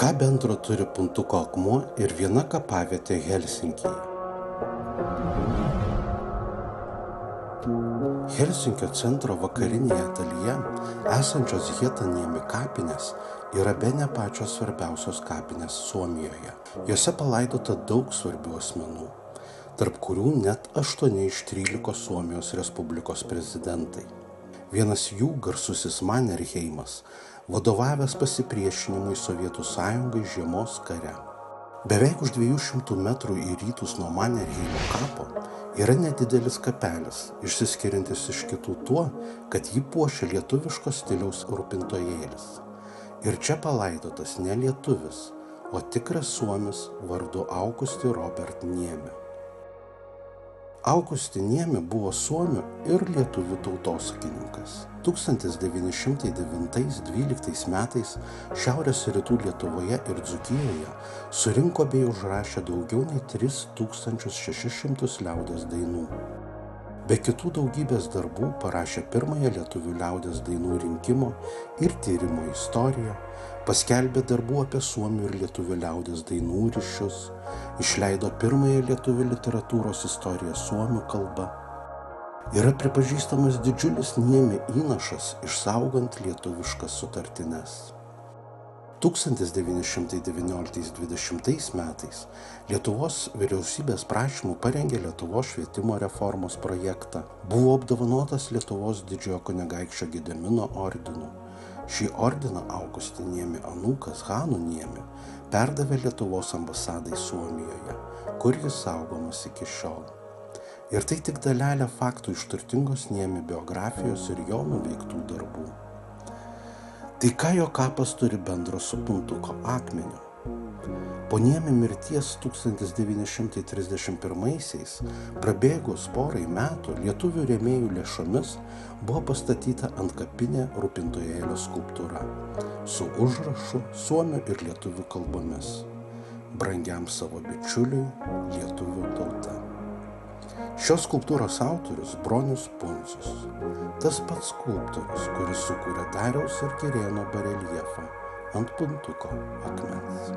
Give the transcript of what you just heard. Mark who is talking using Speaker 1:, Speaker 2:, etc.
Speaker 1: Ką bendro turi Puntuko akmuo ir viena kapavietė Helsinkyje? Helsinkio centro vakarinėje dalyje esančios Hietaniemi kapinės yra bene pačios svarbiausios kapinės Suomijoje. Jose palaidota daug svarbių asmenų, tarp kurių net 8 iš 13 Suomijos Respublikos prezidentai. Vienas jų, garsusis Mannerheimas, vadovavęs pasipriešinimui Sovietų Sąjungai žiemos kare. Beveik už 200 metrų į rytus nuo Mannerheimo kapo yra nedidelis kapelis, išsiskiriantis iš kitų tuo, kad jį puošia lietuviško stiliaus rūpintojėlis. Ir čia palaidotas ne lietuvis, o tikras suomis vardu Aukusti Robert Niemi. Aukusti Niemi buvo suomių ir lietuvių tautosakininkas. 1909–12 metais Šiaurės rytų Lietuvoje ir Dzūkijoje surinko bei užrašė daugiau nei 3600 liaudies dainų. Be kitų daugybės darbų parašė pirmąją lietuvių liaudies dainų rinkimo ir tyrimo istoriją, paskelbė darbų apie suomių ir lietuvių liaudies dainų ryšius, išleido pirmąją lietuvių literatūros istoriją suomių kalba. Yra pripažįstamas didžiulis Niemi įnašas išsaugant lietuviškas sutartines. 1919–20 metais Lietuvos vyriausybės prašymu parengė Lietuvos švietimo reformos projektą, buvo apdovanotas Lietuvos didžiojo kunigaikščio Gedimino ordinu. Šį ordiną Aukusti Niemi anūkas Hanu Niemi perdavė Lietuvos ambasadai Suomijoje, kur jis saugomas iki šiol. Ir tai tik dalelė faktų iš turtingos Niemi biografijos ir jo nuveiktų darbų. Tai ką jo kapas turi bendro su Puntuko akmeniu? Po Niemi mirties 1931-aisiais, prabėgus porai metų, lietuvių rėmėjų lėšomis buvo pastatyta antkapinė rūpintojėlio skulptūra su užrašu suomių ir lietuvių kalbomis: brangiam savo bičiuliui lietuvių tauta. Šios skulptūros autorius Bronius Pundzius, tas pats skulptorius, kuris sukūrė Dariaus ir Girėno bareljefą ant Puntuko akmens.